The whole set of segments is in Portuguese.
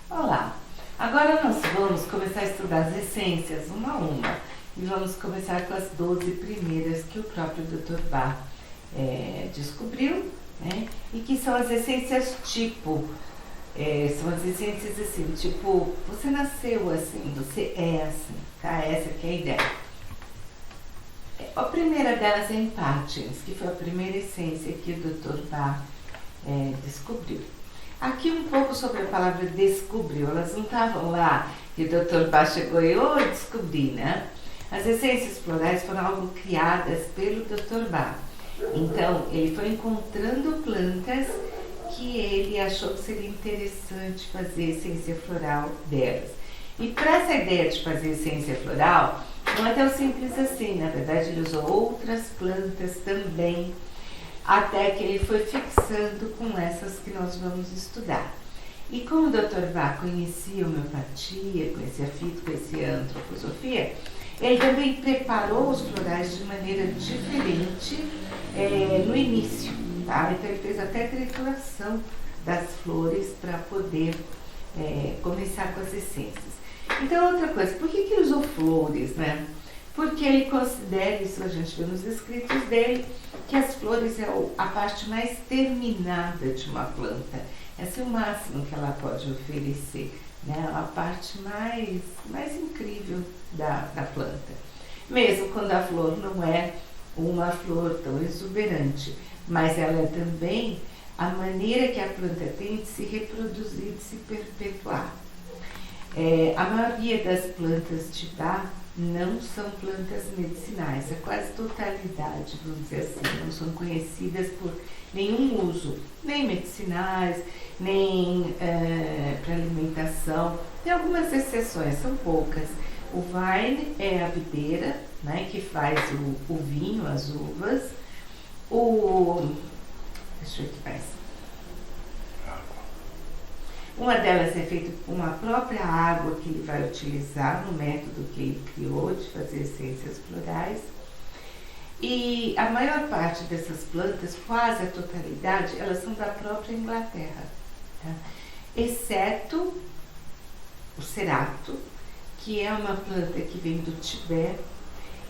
Olá! Agora nós vamos começar a estudar as essências uma a uma e vamos começar com as 12 primeiras que o próprio Dr. Bach descobriu, né? E que são as essências tipo, são as essências assim, tipo, você nasceu assim, você é assim, tá? Essa que é a ideia. A primeira delas é Impatiens, que foi a primeira essência que o Dr. Bach descobriu. Aqui um pouco sobre a palavra descobriu, elas não estavam lá e o Dr. Bach chegou e descobri, né? As essências florais foram algo criadas pelo Dr. Bach. Então, ele foi encontrando plantas que ele achou que seria interessante fazer essência floral delas. E para essa ideia de fazer essência floral, não é tão simples assim, na verdade ele usou outras plantas também, até que ele foi fixando com essas que nós vamos estudar. E como o Dr. Bach conhecia homeopatia, conhecia fito, conhecia antroposofia, ele também preparou os florais de maneira diferente no início, tá? Então ele fez até trituração das flores para poder começar com as essências. Então outra coisa, por que ele usou flores, né? Porque ele considera, isso a gente vê nos escritos dele, que as flores é a parte mais terminada de uma planta. Esse é o máximo que ela pode oferecer, né? A parte mais incrível da planta. Mesmo quando a flor não é uma flor tão exuberante, mas ela é também a maneira que a planta tem de se reproduzir, de se perpetuar. A maioria das plantas de Bach não são plantas medicinais, a quase totalidade, vamos dizer assim, não são conhecidas por nenhum uso, nem medicinais, nem para alimentação. Tem algumas exceções, são poucas. O Wein é a videira, né, que faz o vinho, as uvas. Deixa eu ver o que mais. Uma delas é feita com a própria água que ele vai utilizar no método que ele criou de fazer essências florais. E a maior parte dessas plantas, quase a totalidade, elas são da própria Inglaterra, tá? Exceto o cerato, que é uma planta que vem do Tibete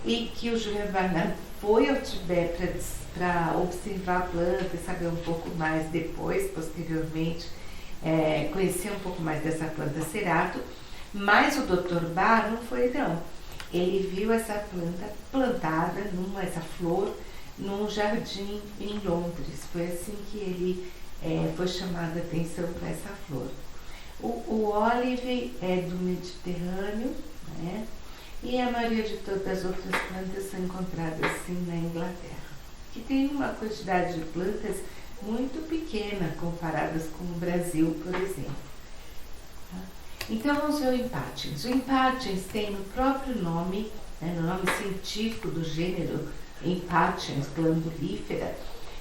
e que o Julian Barnard foi ao Tibete para observar a planta e saber um pouco mais depois, posteriormente, conhecer um pouco mais dessa planta cerato, mas o Dr. Bach não foi não. Ele viu essa planta plantada, essa flor, num jardim em Londres. Foi assim que ele foi chamado a atenção para essa flor. O olive é do Mediterrâneo, né? E a maioria de todas as outras plantas são encontradas sim na Inglaterra, que tem uma quantidade de plantas muito pequena comparadas com o Brasil, por exemplo. Então vamos ver o Impatiens. O Impatiens tem no próprio nome, né, no nome científico do gênero Impatiens, glandulífera,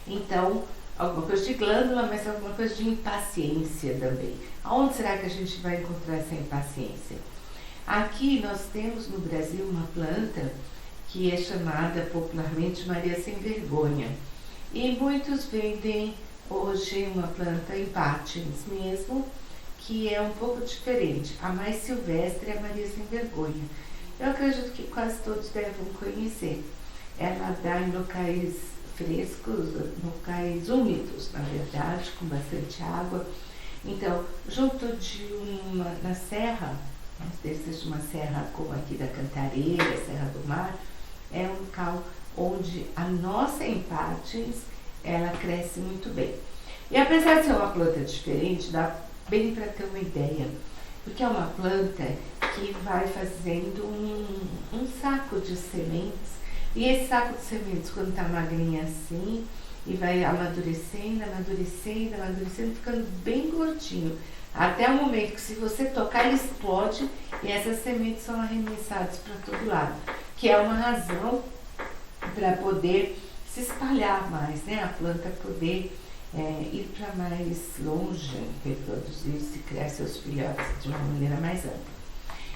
então alguma coisa de glândula, mas alguma coisa de impaciência também. Aonde será que a gente vai encontrar essa impaciência? Aqui nós temos no Brasil uma planta que é chamada popularmente Maria Sem Vergonha. E muitos vendem hoje uma planta Impatiens mesmo, que é um pouco diferente. A mais silvestre é a Maria Sem Vergonha. Eu acredito que quase todos devem conhecer. Ela dá em locais frescos, locais úmidos, na verdade, com bastante água. Então, junto na serra, seja uma serra como aqui da Cantareira, Serra do Mar, é um local onde a nossa Impatiens, ela cresce muito bem. E apesar de ser uma planta diferente, dá bem para ter uma ideia, porque é uma planta que vai fazendo um saco de sementes, e esse saco de sementes, quando está magrinha assim, e vai amadurecendo, ficando bem gordinho, até o momento que se você tocar ele explode e essas sementes são arremessadas para todo lado, que é uma razão para poder se espalhar mais, né? A planta poder ir para mais longe, reproduzir-se, criar seus filhotes de uma maneira mais ampla.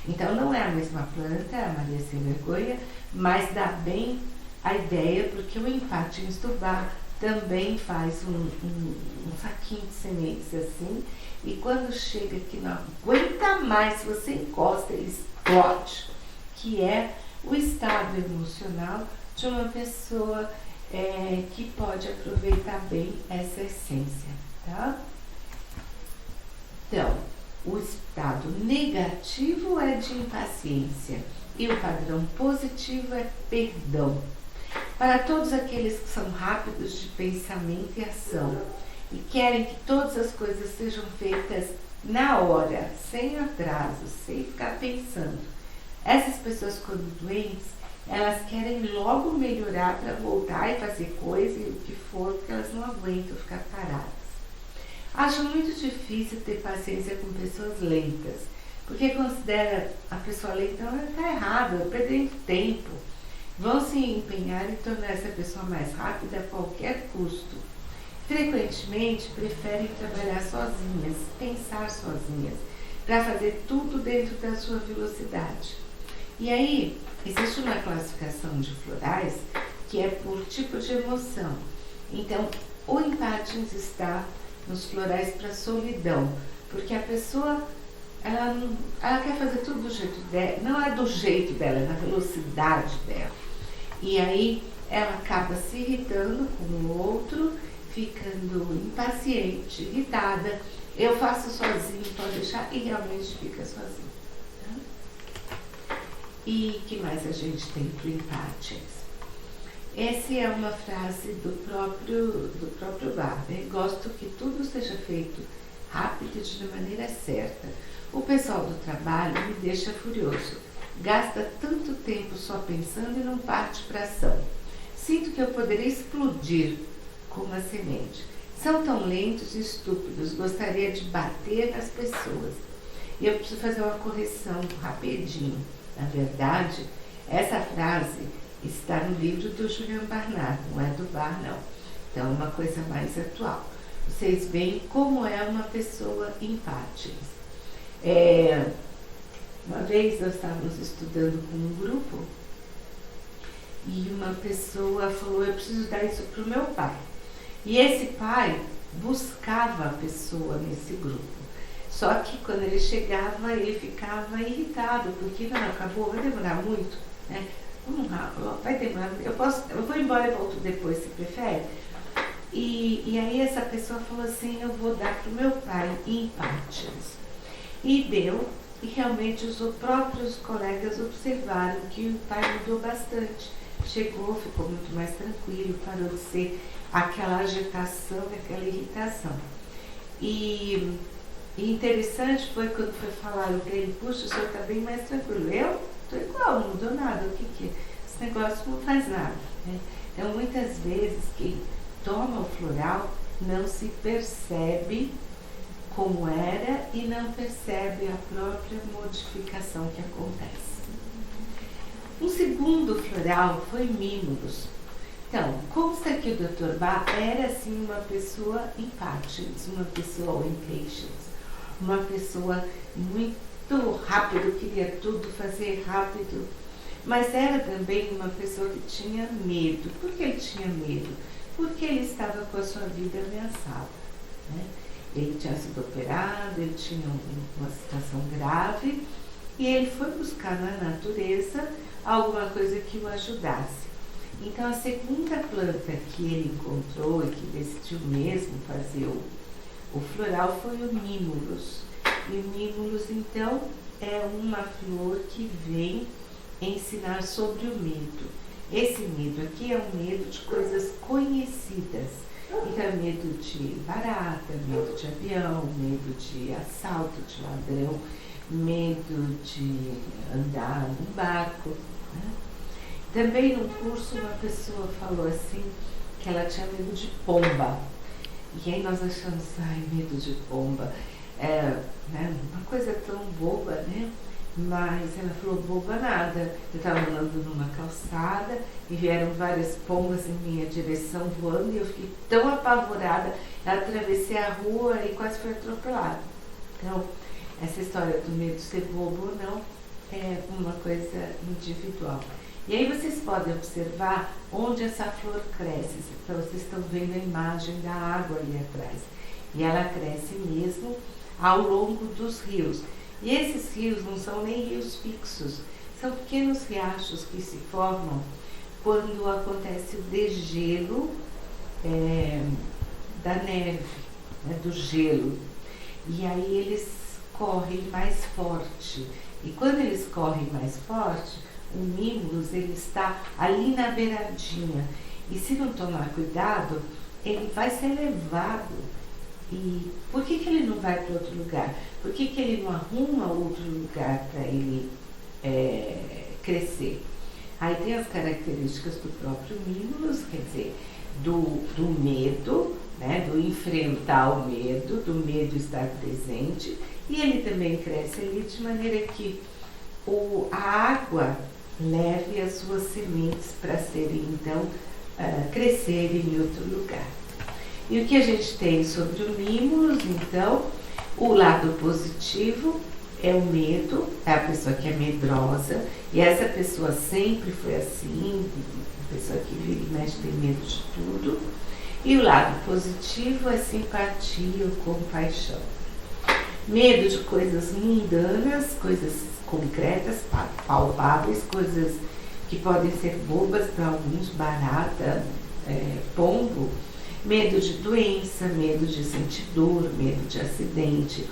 Então não é a mesma planta, a Maria Sem Vergonha, mas dá bem a ideia, porque o Impatiens do Bach também faz um saquinho de sementes assim, e quando chega que não aguenta mais, se você encosta, ele explode, que é o estado emocional de uma pessoa que pode aproveitar bem essa essência, tá? Então, o estado negativo é de impaciência e o padrão positivo é perdão. Para todos aqueles que são rápidos de pensamento e ação e querem que todas as coisas sejam feitas na hora, sem atraso, sem ficar pensando. Essas pessoas, quando doentes, elas querem logo melhorar para voltar e fazer coisa e o que for, porque elas não aguentam ficar paradas. Acho muito difícil ter paciência com pessoas lentas, porque considera a pessoa lenta, ela está errada, perdendo tempo. Vão se empenhar em tornar essa pessoa mais rápida a qualquer custo. Frequentemente preferem trabalhar sozinhas, pensar sozinhas, para fazer tudo dentro da sua velocidade. E aí, existe uma classificação de florais que é por tipo de emoção. Então, o empático está nos florais para solidão, porque a pessoa ela quer fazer tudo do jeito dela, não é do jeito dela, é na velocidade dela. E aí ela acaba se irritando com o outro, ficando impaciente, irritada. Eu faço sozinho, pode deixar, e realmente fica sozinho. Tá? E que mais a gente tem para o empático? Essa é uma frase do próprio Barber. Gosto que tudo seja feito rápido e de maneira certa. O pessoal do trabalho me deixa furioso. Gasta tanto tempo só pensando e não parte para ação. Sinto que eu poderia explodir como uma semente. São tão lentos e estúpidos, gostaria de bater nas pessoas. E eu preciso fazer uma correção rapidinho. Na verdade, essa frase está no livro do Julian Barnard, não é do Bar, não. Então, é uma coisa mais atual. Vocês veem como é uma pessoa empática. Uma vez nós estávamos estudando com um grupo e uma pessoa falou, eu preciso dar isso para o meu pai. E esse pai buscava a pessoa nesse grupo. Só que quando ele chegava, ele ficava irritado, porque não, acabou, vai demorar muito, né? Vai demorar, eu vou embora e volto depois, se prefere? E aí essa pessoa falou assim, eu vou dar para o meu pai empáticos. E deu, e realmente os próprios colegas observaram que o pai mudou bastante. Chegou, ficou muito mais tranquilo, parou de ser aquela agitação, aquela irritação. E interessante foi quando foi falar para ele, puxa, o senhor está bem mais tranquilo. Eu estou igual, não mudou nada, o que é? Esse negócio não faz nada. Né? Então, muitas vezes, quem toma o floral não se percebe como era e não percebe a própria modificação que acontece. Um segundo floral foi Mimulus. Então, consta que o Dr. Bach era assim uma pessoa empática, uma pessoa impatient, uma pessoa muito rápida, queria tudo fazer rápido, mas era também uma pessoa que tinha medo. Por que ele tinha medo? Porque ele estava com a sua vida ameaçada. Né? Ele tinha sido operado, ele tinha uma situação grave e ele foi buscar na natureza alguma coisa que o ajudasse. Então, a segunda planta que ele encontrou e que decidiu mesmo fazer o floral foi o Mimulus. E o Mimulus, então, é uma flor que vem ensinar sobre o medo. Esse medo aqui é um medo de coisas conhecidas. Então, é medo de barata, medo de avião, medo de assalto, de ladrão, medo de andar num barco. Né? Também no curso uma pessoa falou assim que ela tinha medo de pomba. E aí nós achamos, ai, medo de pomba. Né, uma coisa tão boba, né? Mas ela falou, boba nada. Eu estava andando numa calçada e vieram várias pombas em minha direção voando e eu fiquei tão apavorada. Eu atravessei a rua e quase fui atropelada. Então, essa história do medo de ser bobo ou não é uma coisa individual. E aí vocês podem observar onde essa flor cresce. Então vocês estão vendo a imagem da água ali atrás. E ela cresce mesmo ao longo dos rios. E esses rios não são nem rios fixos, são pequenos riachos que se formam quando acontece o degelo da neve, né, do gelo. E aí eles correm mais forte. E quando eles correm mais forte, o Mimulus ele está ali na beiradinha. E se não tomar cuidado, ele vai ser levado. E por que ele não vai para outro lugar? Por que ele não arruma outro lugar para ele crescer? Aí tem as características do próprio Mimulus, quer dizer, do medo, né, do enfrentar o medo, do medo estar presente, e ele também cresce ali de maneira que a água leve as suas sementes para serem, então, crescerem em outro lugar. E o que a gente tem sobre o Mimulus, então, o lado positivo é o medo, é a pessoa que é medrosa, e essa pessoa sempre foi assim, a pessoa que vira e mexe tem medo de tudo. E o lado positivo é simpatia ou compaixão. Medo de coisas mundanas, coisas concretas, palpáveis, coisas que podem ser bobas para alguns, barata, pombo. Medo de doença, medo de sentir dor, medo de acidente,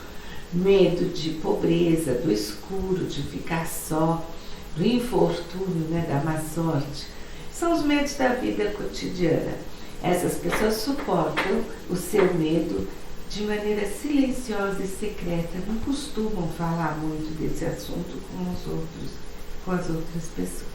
medo de pobreza, do escuro, de ficar só, do infortúnio, né, da má sorte. São os medos da vida cotidiana. Essas pessoas suportam o seu medo de maneira silenciosa e secreta, não costumam falar muito desse assunto com as outras pessoas.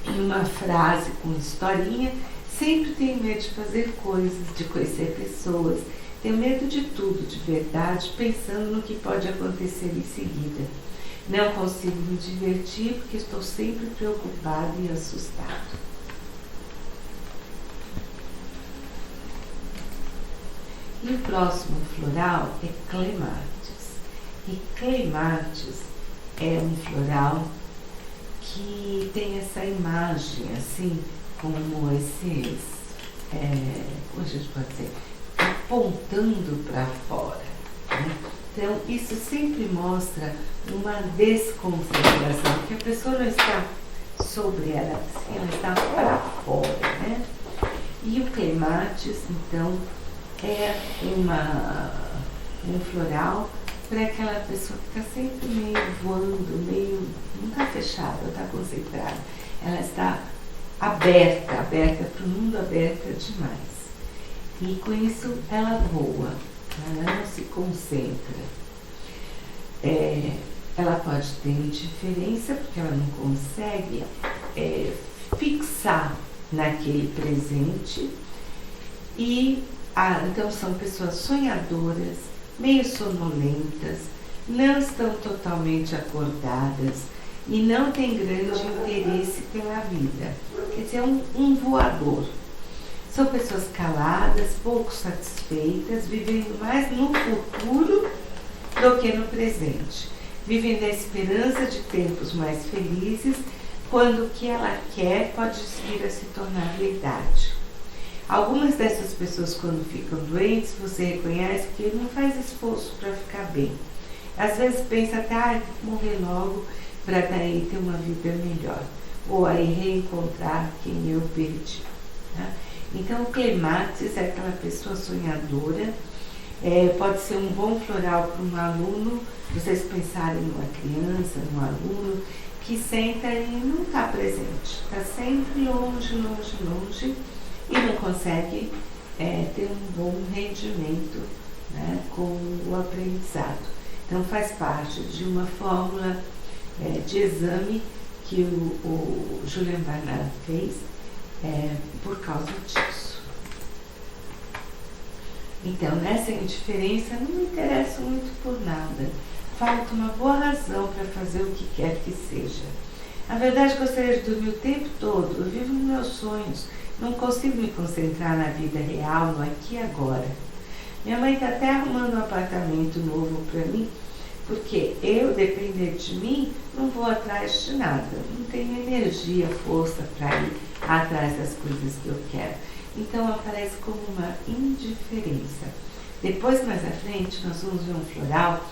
Em uma frase com historinha, sempre tenho medo de fazer coisas, de conhecer pessoas, tenho medo de tudo, de verdade, pensando no que pode acontecer em seguida. Não consigo me divertir porque estou sempre preocupado e assustado. E o próximo floral é Clematis. E Clematis é um floral que tem essa imagem, assim, como esses, como a gente pode dizer, apontando para fora, né? Então, isso sempre mostra uma desconcentração, que a pessoa não está sobre ela, assim, ela está para fora, né? E o Clematis, então, é um floral para aquela pessoa que está sempre meio voando, meio, não está fechada, não está concentrada. Ela está aberta para o mundo, aberta demais. E com isso ela voa, ela não se concentra. Ela pode ter indiferença, porque ela não consegue fixar naquele presente. E então são pessoas sonhadoras, meio sonolentas, não estão totalmente acordadas e não têm grande interesse pela vida. Quer dizer, um voador. São pessoas caladas, pouco satisfeitas, vivendo mais no futuro do que no presente. Vivem da esperança de tempos mais felizes, quando o que ela quer pode vir a se tornar verdade. Algumas dessas pessoas, quando ficam doentes, você reconhece que não faz esforço para ficar bem. Às vezes pensa até, morrer logo para daí ter uma vida melhor. Ou aí reencontrar quem eu perdi. Tá? Então, o Clematis é aquela pessoa sonhadora. Pode ser um bom floral para um aluno, vocês pensarem numa criança, num aluno, que senta e não está presente. Está sempre longe, longe, longe. E não consegue ter um bom rendimento, né, com o aprendizado. Então faz parte de uma fórmula de exame que o Julian Barnard fez por causa disso. Então, nessa indiferença, não me interesso muito por nada. Falta uma boa razão para fazer o que quer que seja. Na verdade, gostaria de dormir o tempo todo. Eu vivo nos meus sonhos. Não consigo me concentrar na vida real, no aqui e agora. Minha mãe está até arrumando um apartamento novo para mim, Porque eu, depender de mim, não vou atrás de nada. Não tenho energia, força para ir atrás das coisas que eu quero. Então aparece como uma indiferença. Depois, mais à frente, nós vamos ver um floral,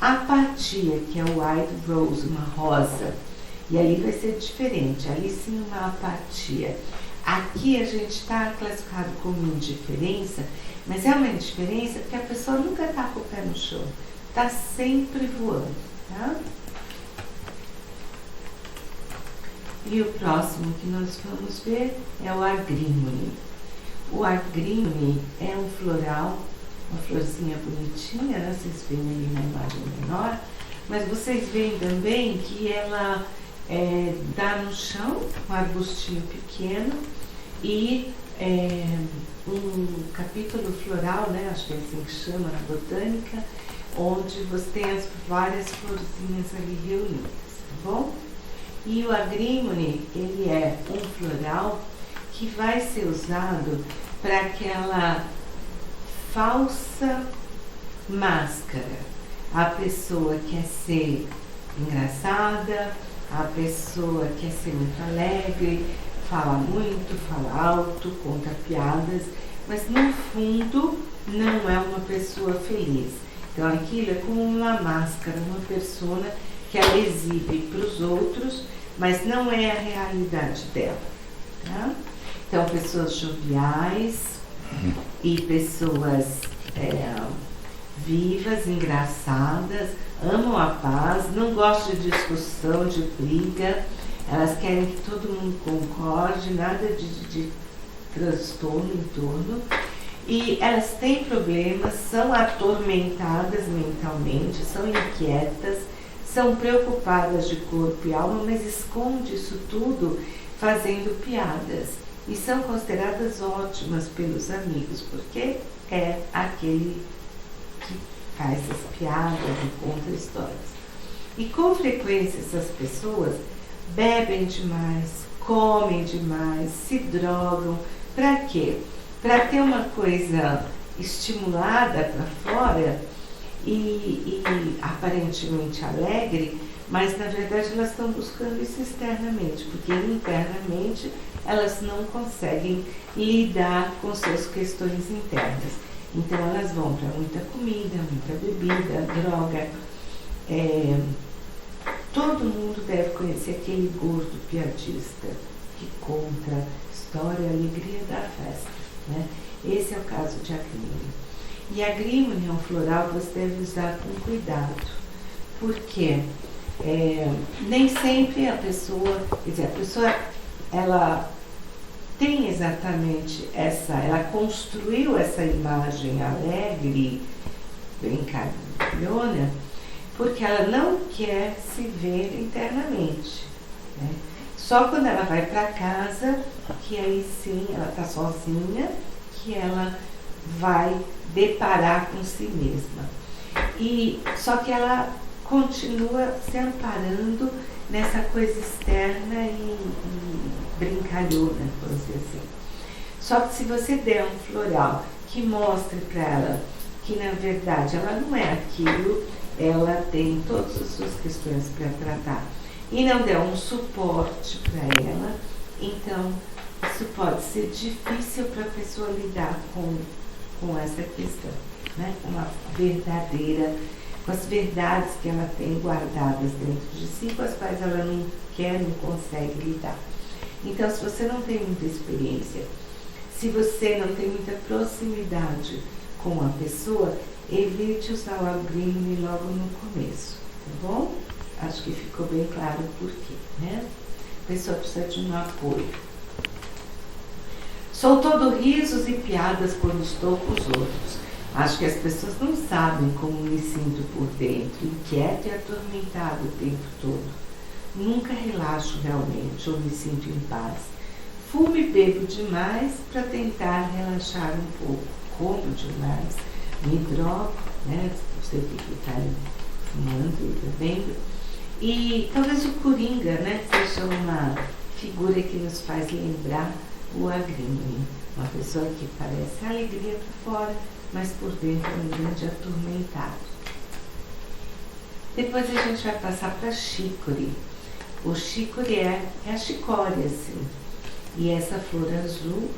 apatia, que é o white rose, uma rosa. E ali vai ser diferente, ali sim uma apatia. Aqui a gente está classificado como indiferença, mas é uma indiferença porque a pessoa nunca está com o pé no chão, está sempre voando, tá? E o próximo que nós vamos ver é o agrímone. O agrímone é um floral, uma florzinha bonitinha, né? Vocês veem ali na imagem menor, mas vocês veem também que ela dá no chão, um arbustinho pequeno, e um capítulo floral, né? Acho que é assim que chama na botânica, onde você tem as várias florzinhas ali reunidas, tá bom? E o agrímone, ele é um floral que vai ser usado para aquela falsa máscara. A pessoa quer ser engraçada, a pessoa quer ser muito alegre, fala muito, fala alto, conta piadas, mas no fundo não é uma pessoa feliz. Então aquilo é como uma máscara, uma persona que ela exibe para os outros, mas não é a realidade dela, tá? Então pessoas joviais e pessoas vivas, engraçadas, amam a paz, não gostam de discussão, de briga, elas querem que todo mundo concorde, nada de transtorno em torno. E elas têm problemas, são atormentadas mentalmente, são inquietas, são preocupadas de corpo e alma, mas esconde isso tudo fazendo piadas. E são consideradas ótimas pelos amigos, porque é aquele que faz as piadas e conta histórias. E com frequência essas pessoas bebem demais, comem demais, se drogam. Para quê? Para ter uma coisa estimulada para fora e aparentemente alegre, mas na verdade elas estão buscando isso externamente, porque internamente elas não conseguem lidar com suas questões internas. Então elas vão para muita comida, muita bebida, droga. Todo mundo deve conhecer aquele gordo piadista que conta história e alegria da festa, né? Esse é o caso de agrímone. E agrímone é um floral que você deve usar com cuidado, porque nem sempre a pessoa, quer dizer, a pessoa ela tem exatamente ela construiu essa imagem alegre, brincalhona, porque ela não quer se ver internamente, né? Só quando ela vai para casa, que aí sim ela está sozinha, que ela vai deparar com si mesma. Só que ela continua se amparando nessa coisa externa e brincalhona, vamos dizer assim. Só que se você der um floral que mostre para ela que na verdade ela não é aquilo, ela tem todas as suas questões para tratar, e não der um suporte para ela, então isso pode ser difícil para a pessoa lidar com essa questão, né? Com as verdades que ela tem guardadas dentro de si, com as quais ela não quer, não consegue lidar. Então, se você não tem muita experiência, se você não tem muita proximidade com a pessoa, evite usar o agrímone logo no começo, tá bom? Acho que ficou bem claro o porquê, né? A pessoa precisa de um apoio. Sou todo risos e piadas quando estou com os outros. Acho que as pessoas não sabem como me sinto por dentro, inquieto e atormentado o tempo todo. Nunca relaxo realmente ou me sinto em paz. Fumo e bebo demais para tentar relaxar um pouco. Como demais, me drogo, né? Não sei o que está fumando e bebendo. E talvez o coringa, né? Seja uma figura que nos faz lembrar o agrímone. Uma pessoa que parece alegria por fora, mas por dentro é um grande atormentado. Depois a gente vai passar para chicory. O chicory é a chicória, assim. E essa flor azul,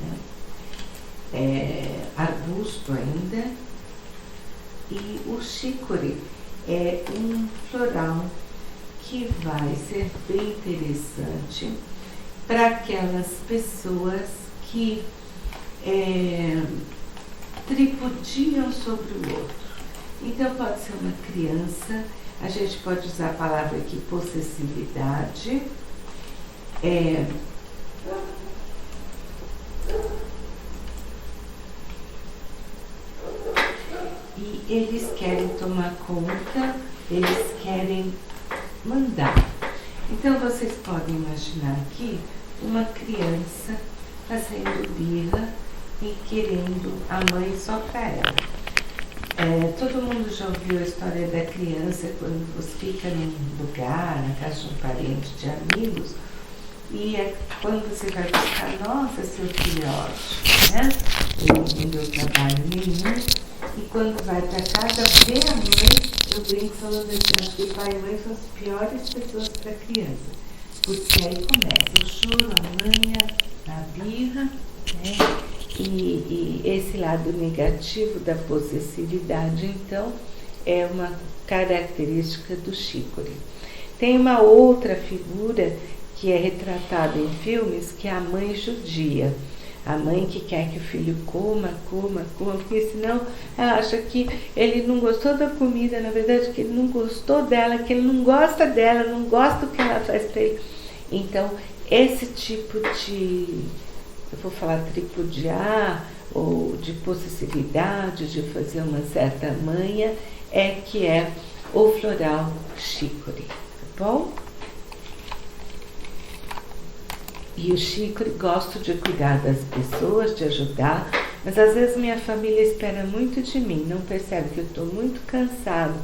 né, é arbusto ainda. E o chicory é um floral que vai ser bem interessante para aquelas pessoas que tripudiam sobre o outro. Então pode ser uma criança, a gente pode usar a palavra aqui possessividade, e eles querem tomar conta, eles querem mandar. Então vocês podem imaginar aqui uma criança fazendo birra e querendo a mãe só para ela. Todo mundo já ouviu a história da criança quando você fica num lugar, na casa de um parente, de amigos, e quando você vai buscar, nossa, seu filho é ótimo, né? Ele não deu trabalho nenhum, e quando vai para casa, vê a mãe, eu brinco falando assim, acho que pai e mãe são as piores pessoas para a criança, porque aí começa o choro, a manha, a birra, né? E esse lado negativo da possessividade, então, é uma característica do chicory. Tem uma outra figura que é retratada em filmes, que é a mãe judia. A mãe que quer que o filho coma, porque senão ela acha que ele não gostou da comida, na verdade que ele não gostou dela, que ele não gosta dela, não gosta do que ela faz para ele. Então, esse tipo de, eu vou falar tripudiar, ou de possessividade, de fazer uma certa manha, que é o floral chicory, tá bom? E o chicory, gosto de cuidar das pessoas, de ajudar, mas às vezes minha família espera muito de mim, não percebe que eu estou muito cansado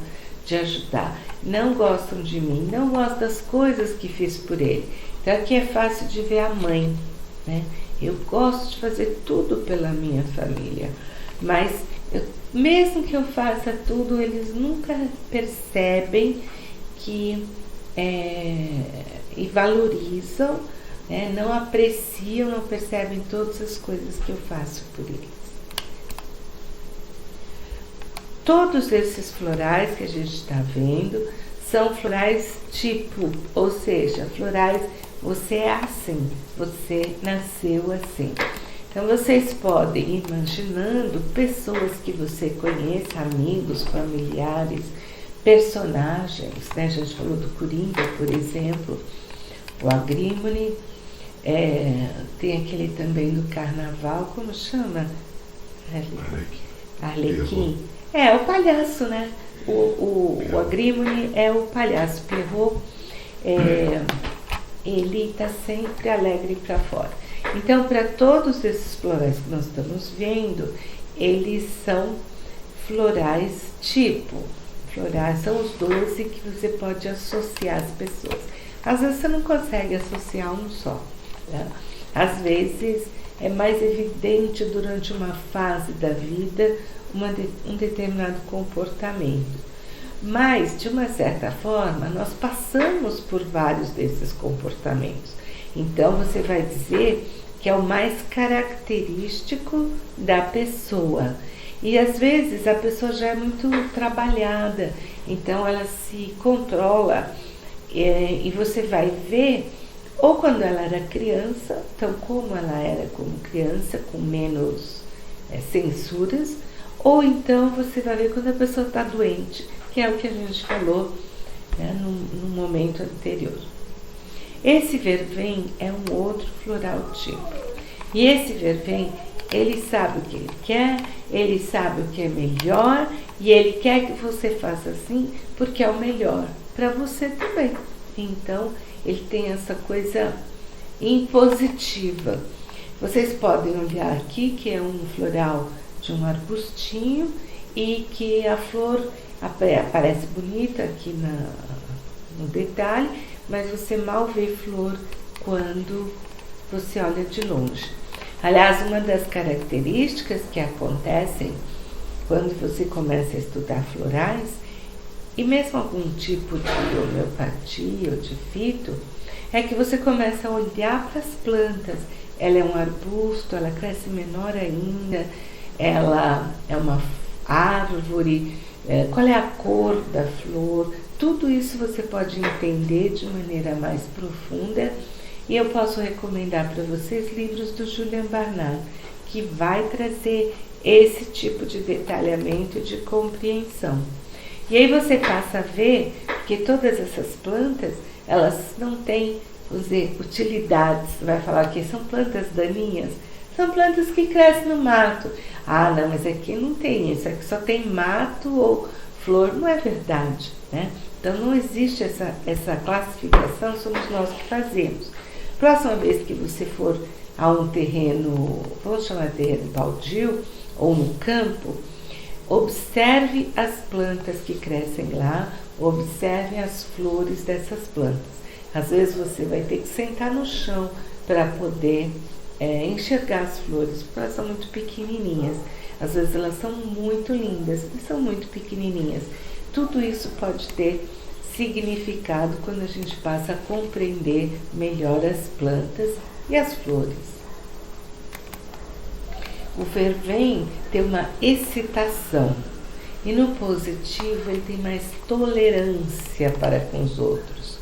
de ajudar, não gostam de mim, não gostam das coisas que fiz por ele. Então aqui é fácil de ver a mãe, né? Eu gosto de fazer tudo pela minha família, mas mesmo que eu faça tudo, eles nunca percebem que e valorizam, né? Não apreciam, não percebem todas as coisas que eu faço por eles. Todos esses florais que a gente está vendo são florais tipo, ou seja, florais, você é assim, você nasceu assim. Então vocês podem ir imaginando pessoas que você conhece, amigos, familiares, personagens, né? A gente falou do Coringa, por exemplo, o Agrimone, tem aquele também do Carnaval, como chama? Arlequim. O palhaço, né? O Agrimone é o palhaço, Pierrot, ele está sempre alegre para fora. Então, para todos esses florais que nós estamos vendo, eles são florais tipo. Florais são os 12 que você pode associar às pessoas. Às vezes você não consegue associar um só, né? Às vezes é mais evidente durante uma fase da vida um determinado comportamento. Mas, de uma certa forma, nós passamos por vários desses comportamentos. Então, você vai dizer que é o mais característico da pessoa. E, às vezes, a pessoa já é muito trabalhada, então ela se controla. E você vai ver, ou quando ela era criança, então como ela era como criança, com menos censuras, ou então você vai ver quando a pessoa está doente, que é o que a gente falou, né, no momento anterior. Esse vervém é um outro floral tipo. E esse vervém, ele sabe o que ele quer, ele sabe o que é melhor, e ele quer que você faça assim, porque é o melhor para você também. Então, ele tem essa coisa impositiva. Vocês podem olhar aqui que é um floral de um arbustinho e que a flor aparece bonita aqui no detalhe, mas você mal vê flor quando você olha de longe. Aliás, uma das características que acontecem quando você começa a estudar florais e mesmo algum tipo de homeopatia ou de fito, é que você começa a olhar para as plantas. Ela é um arbusto, ela cresce menor ainda, ela é uma árvore, qual é a cor da flor, tudo isso você pode entender de maneira mais profunda. E eu posso recomendar para vocês livros do Julian Barnard, que vai trazer esse tipo de detalhamento e de compreensão. E aí você passa a ver que todas essas plantas, elas não têm, vamos dizer, utilidades. Você vai falar que são plantas daninhas? São plantas que crescem no mato. Ah, não, mas aqui não tem isso, aqui só tem mato ou flor. Não é verdade, né? Então não existe essa classificação, somos nós que fazemos. Próxima vez que você for a um terreno, vamos chamar de terreno baldio, ou no campo, observe as plantas que crescem lá, observe as flores dessas plantas. Às vezes você vai ter que sentar no chão para poder enxergar as flores, porque elas são muito pequenininhas. Às vezes elas são muito lindas e são muito pequenininhas. Tudo isso pode ter significado quando a gente passa a compreender melhor as plantas e as flores. O vervém tem uma excitação e no positivo ele tem mais tolerância para com os outros.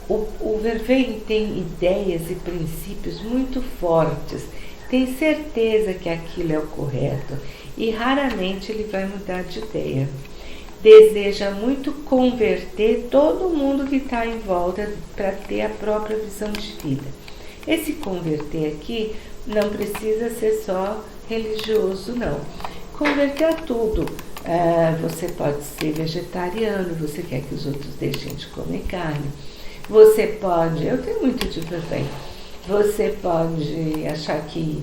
O vervém tem ideias e princípios muito fortes, tem certeza que aquilo é o correto e raramente ele vai mudar de ideia. Deseja muito converter todo mundo que está em volta para ter a própria visão de vida. Esse converter aqui não precisa ser só religioso, não. Converter a tudo. Você pode ser vegetariano, você quer que os outros deixem de comer carne. Você pode, eu tenho muito de vervém, você pode achar que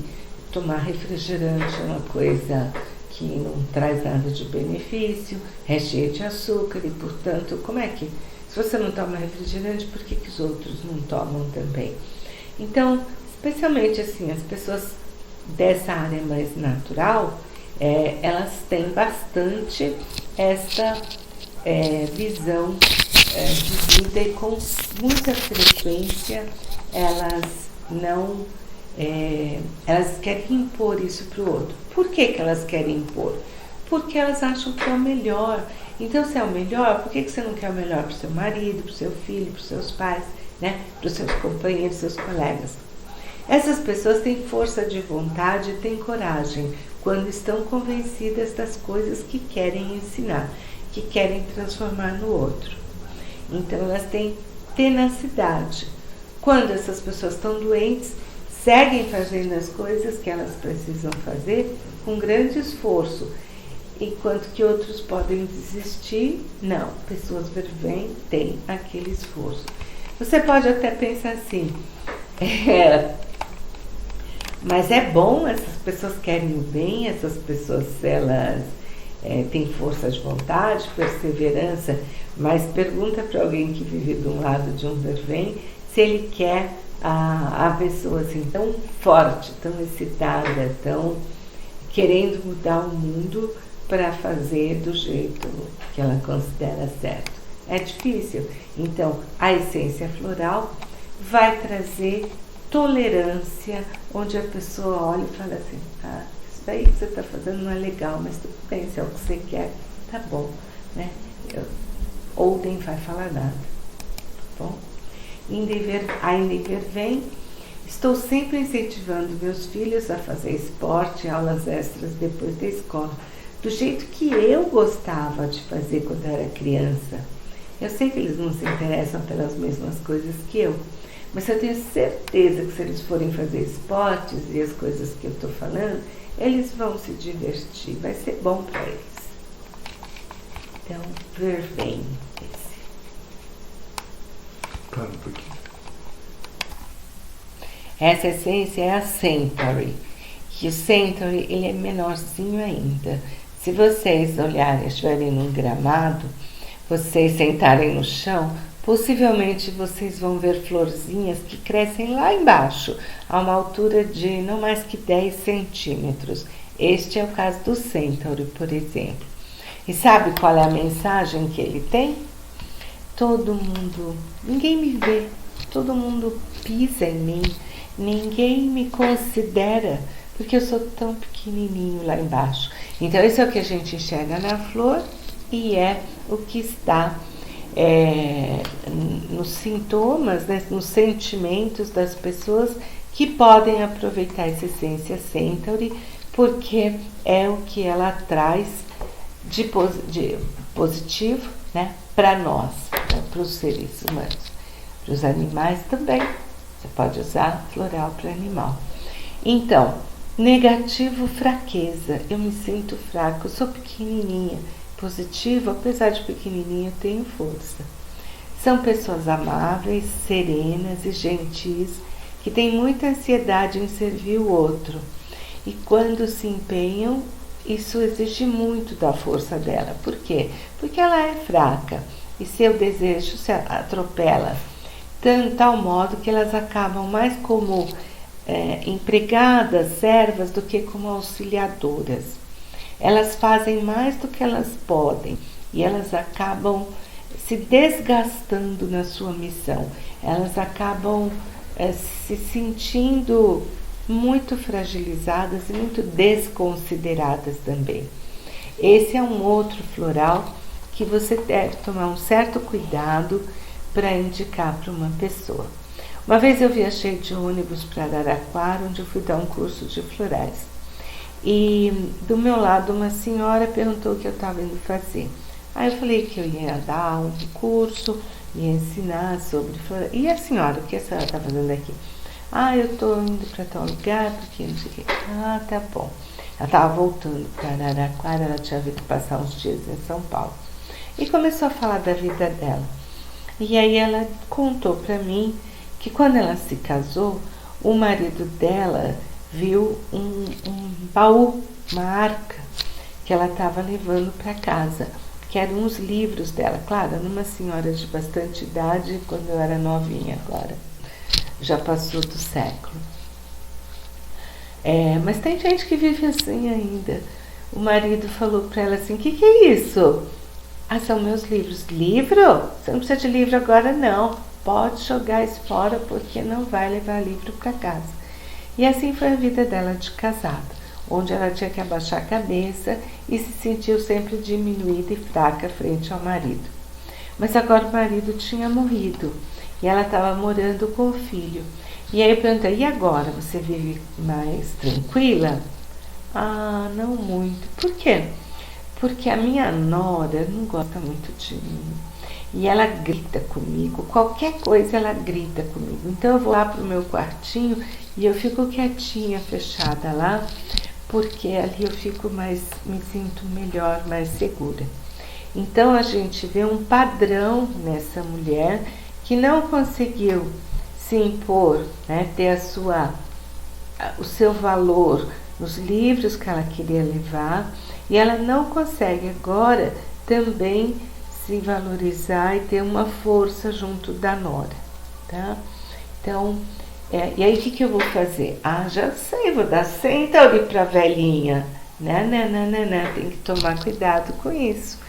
tomar refrigerante é uma coisa que não traz nada de benefício, é cheio de açúcar e, portanto, como é que, se você não toma refrigerante, por que os outros não tomam também? Então, especialmente assim, as pessoas dessa área mais natural, elas têm bastante essa visão de vida e com muita frequência elas não elas querem impor isso para o outro. Por que elas querem impor? Porque elas acham que é o melhor. Então, se é o melhor, por que você não quer o melhor para o seu marido, para o seu filho, para os seus pais, né? Para os seus companheiros, seus colegas? Essas pessoas têm força de vontade e têm coragem quando estão convencidas das coisas que querem ensinar, que querem transformar no outro. Então, elas têm tenacidade. Quando essas pessoas estão doentes, seguem fazendo as coisas que elas precisam fazer com grande esforço, enquanto que outros podem desistir. Não, pessoas vervém têm aquele esforço. Você pode até pensar assim, mas é bom, essas pessoas querem o bem, essas pessoas elas têm força de vontade, perseverança, mas pergunta para alguém que vive de um lado de um vervém se ele quer a pessoa assim tão forte, tão excitada, tão querendo mudar o mundo para fazer do jeito que ela considera certo. É difícil. Então, a essência floral vai trazer tolerância, onde a pessoa olha e fala assim, isso daí que você está fazendo não é legal, mas tudo bem, se é o que você quer, tá bom, né? Ou nem vai falar nada, tá bom? Ainda em vervém, estou sempre incentivando meus filhos a fazer esporte e aulas extras depois da escola, do jeito que eu gostava de fazer quando era criança. Eu sei que eles não se interessam pelas mesmas coisas que eu, mas eu tenho certeza que se eles forem fazer esportes e as coisas que eu estou falando, eles vão se divertir, vai ser bom para eles. Então, vervém esse. Claro, um pouquinho. Essa essência é a Centauri, que o Centauri ele é menorzinho ainda. Se vocês olharem, estiverem num gramado, vocês sentarem no chão, possivelmente vocês vão ver florzinhas que crescem lá embaixo, a uma altura de não mais que 10 centímetros. Este é o caso do Centauri, por exemplo. E sabe qual é a mensagem que ele tem? Todo mundo, ninguém me vê, todo mundo pisa em mim, ninguém me considera, porque eu sou tão pequenininho lá embaixo. Então, isso é o que a gente enxerga na flor e é o que está nos sintomas, né, nos sentimentos das pessoas que podem aproveitar essa essência Centauri, porque é o que ela traz de positivo, né, para nós, né, para os seres humanos. Para os animais também, você pode usar floral para animal. Então, negativo, fraqueza. Eu me sinto fraco, eu sou pequenininha. Positivo, apesar de pequenininha, eu tenho força. São pessoas amáveis, serenas e gentis, que têm muita ansiedade em servir o outro. E quando se empenham, isso exige muito da força dela. Por quê? Porque ela é fraca e seu desejo se atropela de tal modo que elas acabam mais como empregadas, servas, do que como auxiliadoras. Elas fazem mais do que elas podem e elas acabam se desgastando na sua missão. Elas acabam se sentindo muito fragilizadas e muito desconsideradas também. Esse é um outro floral que você deve tomar um certo cuidado para indicar para uma pessoa. Uma vez eu viajei de ônibus para Araraquara, onde eu fui dar um curso de florais. E do meu lado uma senhora perguntou o que eu estava indo fazer. Aí eu falei que eu ia dar um curso, ia ensinar sobre florais. E a senhora, o que a senhora está fazendo aqui? Eu estou indo para tal lugar, porque não sei o quê. Tá bom. Ela estava voltando para Araraquara, ela tinha vindo passar uns dias em São Paulo. E começou a falar da vida dela. E aí ela contou para mim que quando ela se casou, o marido dela viu um baú, uma arca, que ela estava levando para casa, que eram os livros dela. Claro, era uma senhora de bastante idade quando eu era novinha agora. Já passou do século. Mas tem gente que vive assim ainda. O marido falou para ela assim, o que é isso? São meus livros. Livro? Você não precisa de livro agora não. Pode jogar isso fora porque não vai levar livro para casa. E assim foi a vida dela de casada, onde ela tinha que abaixar a cabeça e se sentiu sempre diminuída e fraca frente ao marido. Mas agora o marido tinha morrido e ela estava morando com o filho. E aí eu perguntei, e agora? Você vive mais tranquila? Não muito. Por quê? Porque a minha nora não gosta muito de mim. E ela grita comigo, qualquer coisa ela grita comigo. Então eu vou lá pro meu quartinho e eu fico quietinha, fechada lá, porque ali eu fico me sinto melhor, mais segura. Então a gente vê um padrão nessa mulher que não conseguiu se impor, né, ter o seu valor nos livros que ela queria levar, e ela não consegue agora também se valorizar e ter uma força junto da nora, tá? Então, e aí o que eu vou fazer? Já sei, vou dar Centauri pra velhinha. Não, tem que tomar cuidado com isso.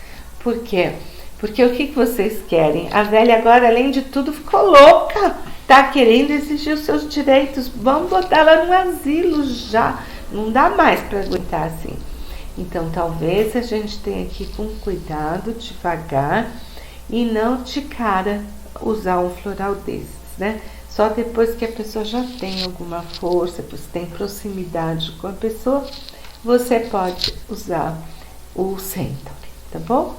Por quê? Porque o que vocês querem? A velha agora, além de tudo, ficou louca. Tá querendo exigir os seus direitos. Vamos botar ela no asilo já. Não dá mais para aguentar assim. Então, talvez a gente tenha que ir com cuidado, devagar, e não de cara usar um floral desses, né? Só depois que a pessoa já tem alguma força, você tem proximidade com a pessoa, você pode usar o Centauri, tá bom?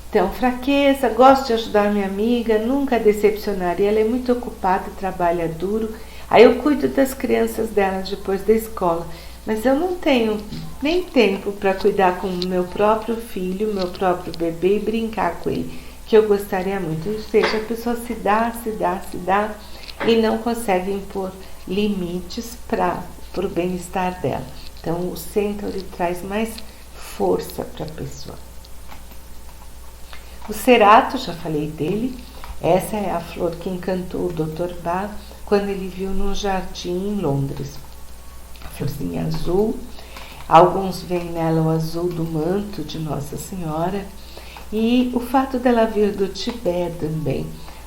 Então, fraqueza, gosto de ajudar minha amiga, nunca decepcionaria, ela é muito ocupada, trabalha duro. Aí eu cuido das crianças dela depois da escola. Mas eu não tenho nem tempo para cuidar com o meu próprio filho, meu próprio bebê e brincar com ele, que eu gostaria muito. Ou seja, a pessoa se dá e não consegue impor limites para o bem-estar dela. Então, o Centauri traz mais força para a pessoa. O Cerato, já falei dele, essa é a flor que encantou o Dr. Bach quando ele viu num jardim em Londres. Florzinha azul, Alguns veem nela o azul do manto de Nossa Senhora e o fato dela vir do Tibete também,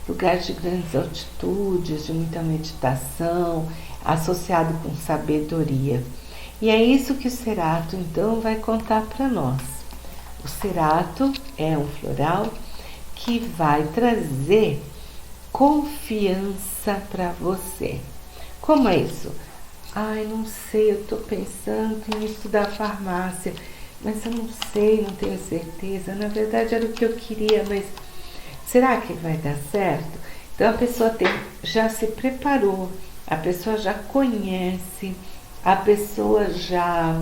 lugar de grandes altitudes, de muita meditação, associado com sabedoria. E é isso que o cerato então vai contar para nós. O cerato é um floral que vai trazer confiança para você. Como é isso? Ai, não sei, eu estou pensando em estudar farmácia, mas eu não sei, não tenho certeza. Na verdade era o que eu queria, mas será que vai dar certo? Então a pessoa já se preparou, a pessoa já conhece, a pessoa já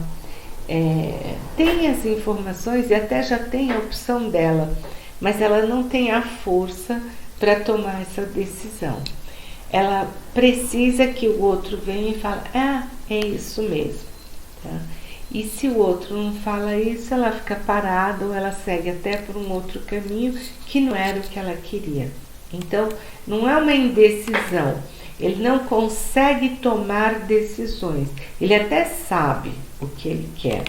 tem as informações e até já tem a opção dela, mas ela não tem a força para tomar essa decisão. Ela precisa que o outro venha e fale, é isso mesmo. Tá? E se o outro não fala isso, ela fica parada ou ela segue até por um outro caminho que não era o que ela queria. Então, não é uma indecisão. Ele não consegue tomar decisões. Ele até sabe o que ele quer,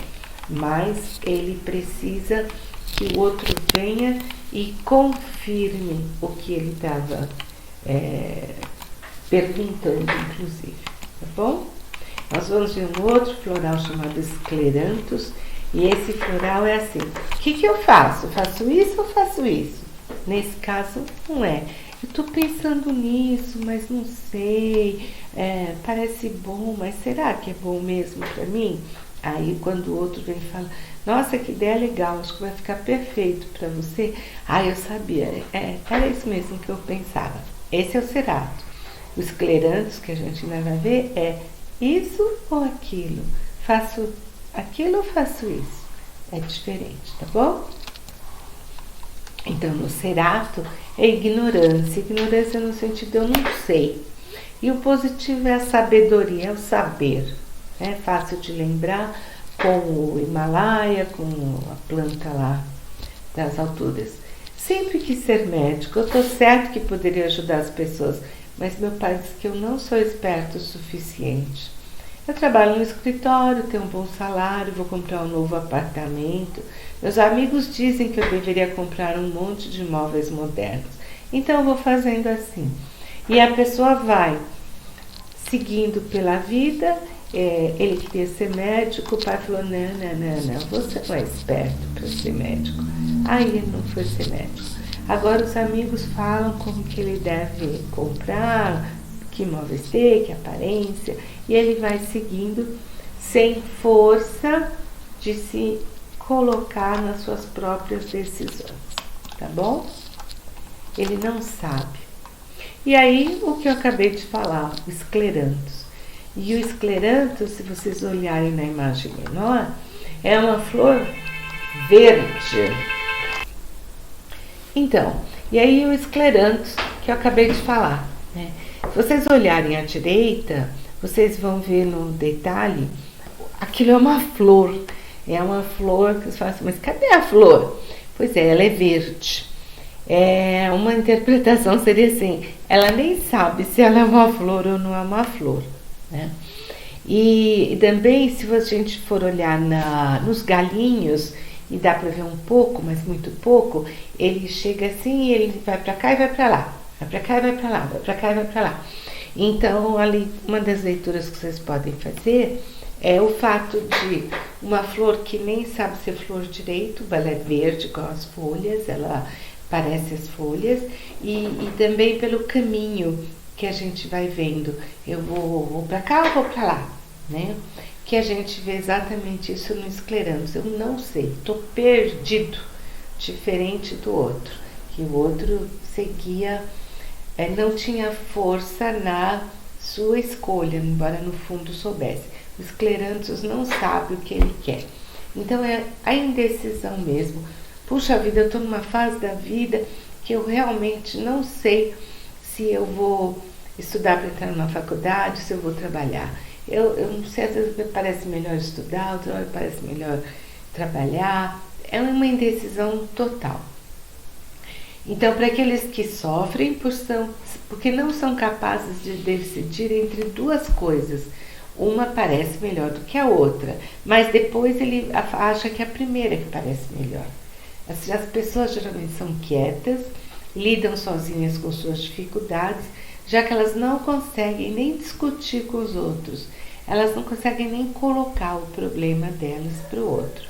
mas ele precisa que o outro venha e confirme o que ele estava perguntando, inclusive, tá bom? Nós vamos ver um outro floral chamado escleranthus, e esse floral é assim, o que eu faço? Faço isso ou faço isso? Nesse caso, não é. Eu estou pensando nisso, mas não sei, parece bom, mas será que é bom mesmo para mim? Aí quando o outro vem e fala, nossa, que ideia legal, acho que vai ficar perfeito para você. Eu sabia, era isso mesmo que eu pensava. Esse é o cerato. O escleranthus, que a gente ainda vai ver, é isso ou aquilo? Faço aquilo ou faço isso? É diferente, tá bom? Então, no cerato é ignorância. Ignorância no sentido eu não sei. E o positivo é a sabedoria, é o saber. É fácil de lembrar com o Himalaia, com a planta lá das alturas. Sempre quis ser médico. Eu estou certo que poderia ajudar as pessoas, mas meu pai diz que eu não sou esperto o suficiente. Eu trabalho no escritório, tenho um bom salário, vou comprar um novo apartamento. Meus amigos dizem que eu deveria comprar um monte de móveis modernos. Então eu vou fazendo assim. E a pessoa vai seguindo pela vida. Ele queria ser médico, o pai falou, não, você não é esperto para ser médico. Aí ele não foi ser médico. Agora os amigos falam como que ele deve comprar, que móveis ter, que aparência, e ele vai seguindo sem força de se colocar nas suas próprias decisões, tá bom? Ele não sabe. E aí, o que eu acabei de falar, o escleranthus. E o escleranthus, se vocês olharem na imagem menor, é uma flor verde. Então, e aí o escleranthus que eu acabei de falar, né? Se vocês olharem à direita, vocês vão ver no detalhe, aquilo é uma flor. É uma flor que vocês falam assim, mas cadê a flor? Pois é, ela é verde. Uma interpretação seria assim, ela nem sabe se ela é uma flor ou não é uma flor, né? E também, se a gente for olhar nos galinhos, e dá para ver um pouco, mas muito pouco, ele chega assim, ele vai para cá e vai para lá, vai para cá e vai para lá, vai para cá e vai para lá. Então, ali, uma das leituras que vocês podem fazer é o fato de uma flor que nem sabe ser flor direito, ela é verde com as folhas, ela parece as folhas, e também pelo caminho que a gente vai vendo, eu vou para cá ou vou para lá, né? Que a gente vê exatamente isso no escleranthus. Eu não sei, estou perdido, diferente do outro, que o outro seguia, não tinha força na sua escolha, embora no fundo soubesse. O escleranthus não sabe o que ele quer. Então é a indecisão mesmo. Puxa vida, eu estou numa fase da vida que eu realmente não sei se eu vou estudar para entrar numa faculdade, se eu vou trabalhar. Eu não sei, às vezes me parece melhor estudar, outra hora parece melhor trabalhar. É uma indecisão total. Então, para aqueles que sofrem porque não são capazes de decidir entre duas coisas, Uma parece melhor do que a outra, mas depois ele acha que a primeira que parece melhor. As pessoas geralmente são quietas, lidam sozinhas com suas dificuldades, já que elas não conseguem nem discutir com os outros, elas não conseguem nem colocar o problema delas para o outro.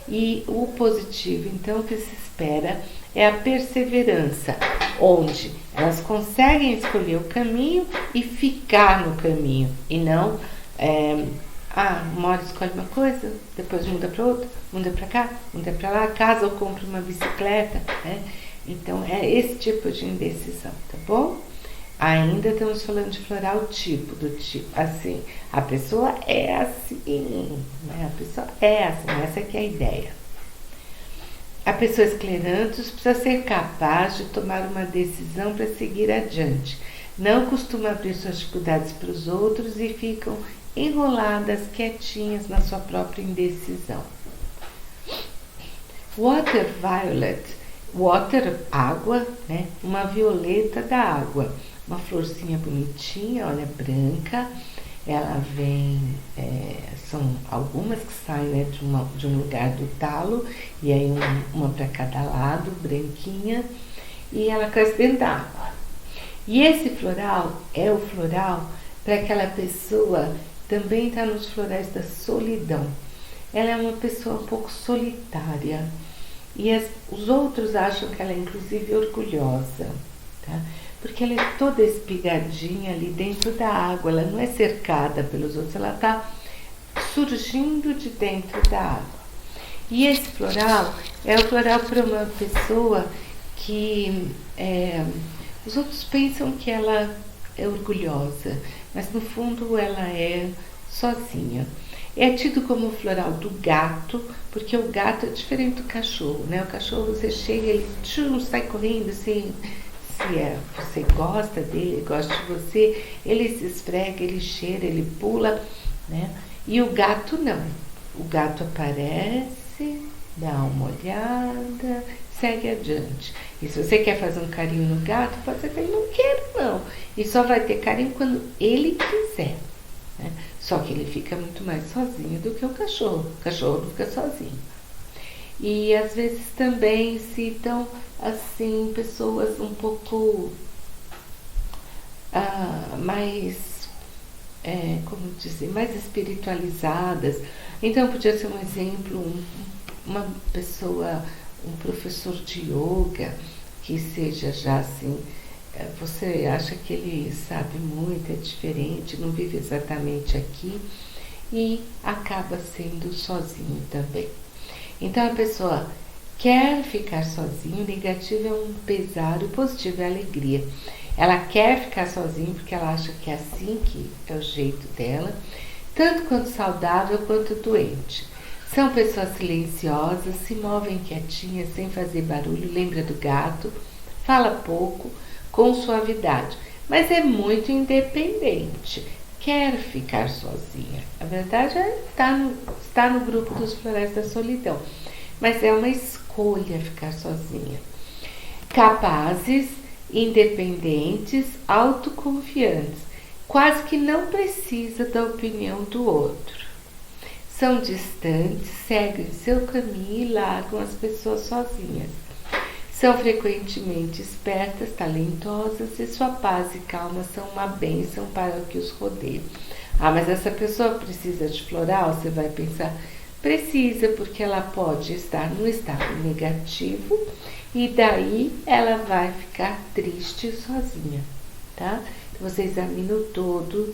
E o positivo, então, que se espera é a perseverança, onde elas conseguem escolher o caminho e ficar no caminho, e não, uma hora escolhe uma coisa, depois muda para outra, muda para cá, muda para lá, casa ou compra uma bicicleta, né? Então, é esse tipo de indecisão, tá bom? Ainda estamos falando de floral tipo, do tipo, assim, a pessoa é assim, né? A pessoa é assim, essa que é a ideia. A pessoa esclerantes precisa ser capaz de tomar uma decisão para seguir adiante. Não costuma abrir suas dificuldades para os outros e ficam enroladas, quietinhas na sua própria indecisão. Water violet, water, água, né? Uma violeta da água. Uma florzinha bonitinha, olha, branca. Ela vem, são algumas que saem, né, de um lugar do talo, e aí uma para cada lado, branquinha, e ela cresce dentro da água. E esse floral é o floral para aquela pessoa, também está nos florais da solidão. Ela é uma pessoa um pouco solitária, e os outros acham que ela é inclusive orgulhosa, tá? Porque ela é toda espigadinha ali dentro da água, ela não é cercada pelos outros, ela está surgindo de dentro da água. E esse floral é o floral para uma pessoa que os outros pensam que ela é orgulhosa, mas no fundo ela é sozinha. É tido como o floral do gato, porque o gato é diferente do cachorro, né? O cachorro você chega, ele sai correndo assim. Se você gosta dele, gosta de você, ele se esfrega, ele cheira, ele pula, né? E o gato não. O gato aparece, dá uma olhada, segue adiante. E se você quer fazer um carinho no gato, pode ser que ele não queira, não. E só vai ter carinho quando ele quiser, né? Só que ele fica muito mais sozinho do que o cachorro. O cachorro não fica sozinho. E às vezes também citam assim pessoas um pouco mais, como dizer, mais espiritualizadas. Então podia ser um exemplo, uma pessoa, um professor de yoga que seja já assim, você acha que ele sabe muito, é diferente, não vive exatamente aqui e acaba sendo sozinho também. Então a pessoa quer ficar sozinha, o negativo é um pesar, o positivo é a alegria. Ela quer ficar sozinha porque ela acha que é assim que é o jeito dela, tanto quanto saudável quanto doente. São pessoas silenciosas, se movem quietinhas, sem fazer barulho, lembra do gato, fala pouco, com suavidade, mas é muito independente. Quer ficar sozinha. A verdade é está no grupo dos florais da solidão, mas é uma escolha ficar sozinha. Capazes, independentes, autoconfiantes, quase que não precisa da opinião do outro. São distantes, seguem seu caminho e largam as pessoas sozinhas. São frequentemente espertas, talentosas e sua paz e calma são uma bênção para o que os rodeia. Mas essa pessoa precisa de floral? Você vai pensar, precisa, porque ela pode estar no estado negativo e daí ela vai ficar triste sozinha, tá? Então você examina o todo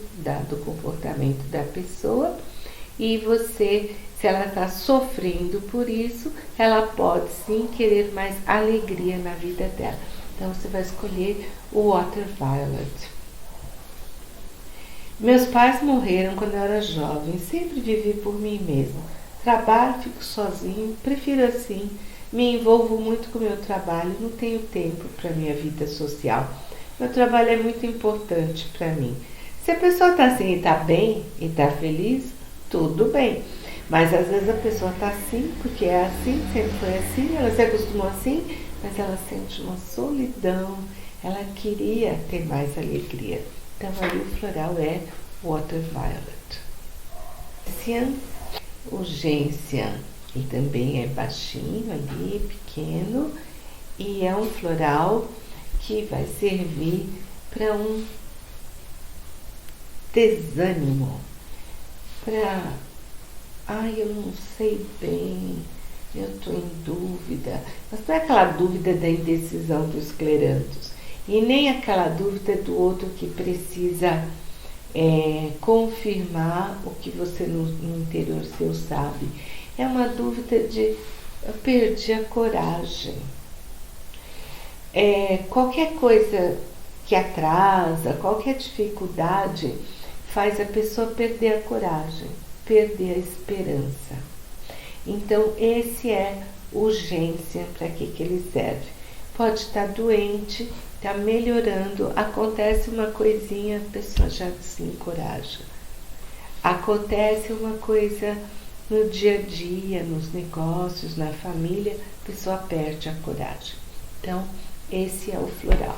do comportamento da pessoa e você, se ela está sofrendo por isso, ela pode sim querer mais alegria na vida dela. Então você vai escolher o Water Violet. Meus pais morreram quando eu era jovem, sempre vivi por mim mesma. Trabalho, fico sozinho, prefiro assim, me envolvo muito com o meu trabalho, não tenho tempo para minha vida social. Meu trabalho é muito importante para mim. Se a pessoa está assim e está bem e está feliz, tudo bem. Mas às vezes a pessoa está assim, porque é assim, sempre foi assim, ela se acostumou assim, mas ela sente uma solidão, ela queria ter mais alegria. Então aí o floral é Water Violet. O gência, ele também é baixinho ali, pequeno, e é um floral que vai servir para um desânimo, para, eu não sei bem, eu estou em dúvida, mas não é aquela dúvida da indecisão dos esclerantos, e nem aquela dúvida do outro que precisa confirmar o que você no interior seu sabe. É uma dúvida de eu perdi a coragem. Qualquer coisa que atrasa, qualquer dificuldade faz a pessoa perder a coragem, perder a esperança. Então esse é urgência. Para que ele serve? Pode estar doente, está melhorando, acontece uma coisinha, a pessoa já desencoraja. Acontece uma coisa no dia a dia, nos negócios, na família, a pessoa perde a coragem. Então, esse é o floral.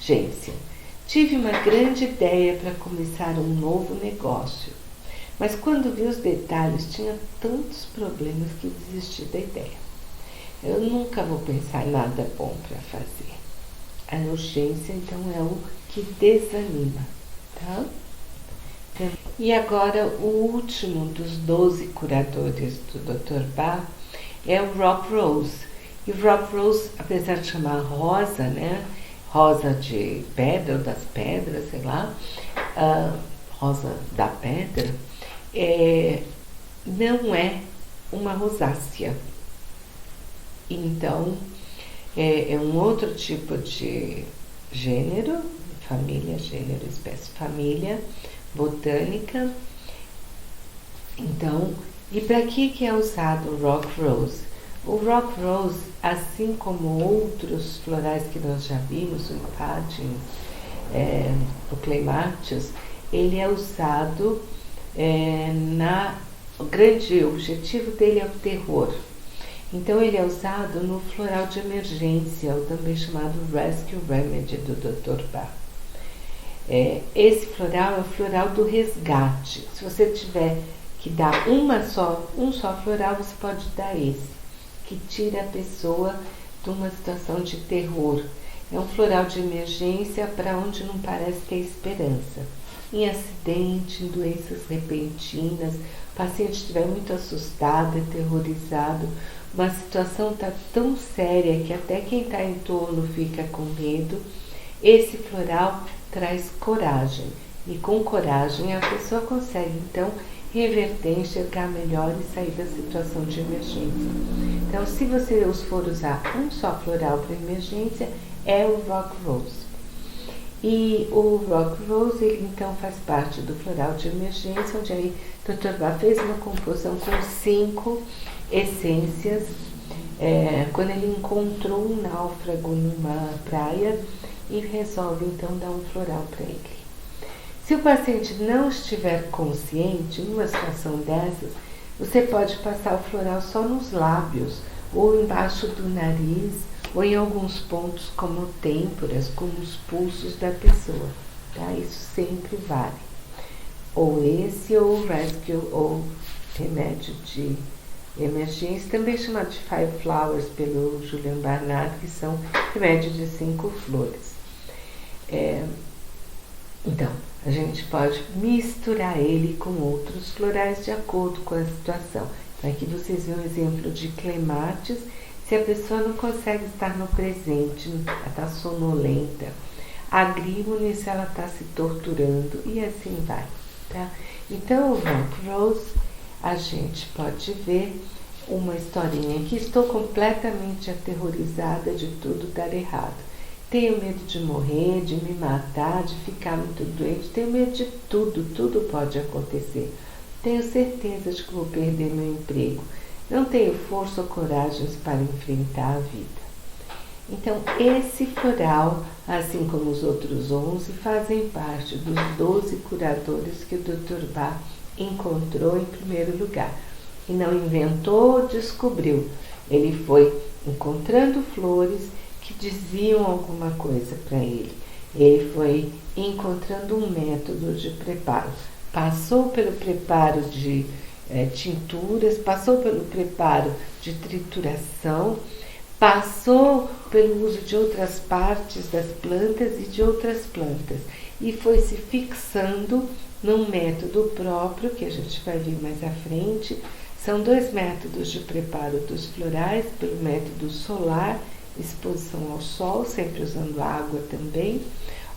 Gência. Tive uma grande ideia para começar um novo negócio, mas quando vi os detalhes tinha tantos problemas que desisti da ideia. Eu nunca vou pensar em nada bom para fazer. A urgência, então, é o que desanima, tá? E agora, o último dos 12 curadores do Dr. Bach é o Rock Rose. E o Rock Rose, apesar de chamar rosa, né? Rosa de pedra, ou das pedras, sei lá, rosa da pedra, não é uma rosácea. Então, é um outro tipo de gênero, família, gênero, espécie, família botânica. Então, e para que é usado o Rock Rose? O Rock Rose, assim como outros florais que nós já vimos, o Impatiens, o Clematis, ele é usado o grande objetivo dele é o terror. Então ele é usado no floral de emergência, ou também chamado Rescue Remedy do Dr. Bach. Esse floral é o floral do resgate. Se você tiver que dar um só floral, você pode dar esse, que tira a pessoa de uma situação de terror. É um floral de emergência para onde não parece ter esperança. Em acidente, em doenças repentinas, o paciente estiver muito assustado, aterrorizado, uma situação está tão séria que até quem está em torno fica com medo, esse floral traz coragem. E com coragem a pessoa consegue, então, reverter, enxergar melhor e sair da situação de emergência. Então, se você for usar um só floral para emergência, é o Rock Rose. E o Rock Rose, ele então faz parte do floral de emergência, onde aí o Dr. Bach fez uma composição com 5 essências, quando ele encontrou um náufrago numa praia e resolve então dar um floral para ele. Se o paciente não estiver consciente, numa situação dessas, você pode passar o floral só nos lábios, ou embaixo do nariz, ou em alguns pontos como têmporas, como os pulsos da pessoa. Tá? Isso sempre vale. Ou esse, ou o Rescue, ou remédio de emergência, também chamado de Five Flowers pelo Julian Barnard, que são remédios de 5 flores. Então, a gente pode misturar ele com outros florais de acordo com a situação. Então, aqui vocês veem um exemplo de Clematis. Se a pessoa não consegue estar no presente, ela está sonolenta. Agrímone, se ela está se torturando, e assim vai. Tá? Então, o Rock Rose, a gente pode ver uma historinha aqui. Estou completamente aterrorizada de tudo dar errado. Tenho medo de morrer, de me matar, de ficar muito doente. Tenho medo de tudo pode acontecer. Tenho certeza de que vou perder meu emprego. Não tenho força ou coragem para enfrentar a vida. Então, esse floral, assim como os outros 11, fazem parte dos 12 curadores que o Dr. Bach encontrou em primeiro lugar. E não inventou ou descobriu. Ele foi encontrando flores que diziam alguma coisa para ele. Ele foi encontrando um método de preparo. passou pelo preparo de tinturas, passou pelo preparo de trituração, passou pelo uso de outras partes das plantas e de outras plantas e foi se fixando num método próprio, que a gente vai ver mais à frente. São 2 métodos de preparo dos florais, pelo método solar, exposição ao sol, sempre usando água também,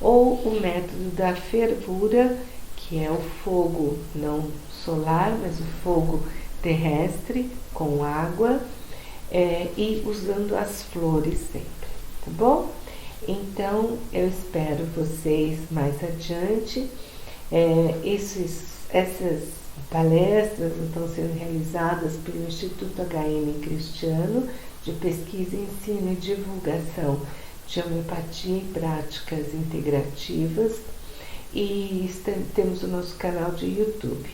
ou o método da fervura, que é o fogo não solar, mas o fogo terrestre com água, e usando as flores sempre, tá bom? Então, eu espero vocês mais adiante. Essas palestras estão sendo realizadas pelo Instituto HM Cristiano de Pesquisa, Ensino e Divulgação de Homeopatia e Práticas Integrativas, e temos o nosso canal de YouTube.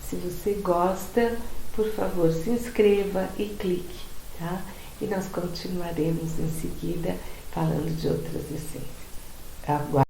Se você gosta, por favor, se inscreva e clique, tá? E nós continuaremos em seguida falando de outras essências. Aguarde.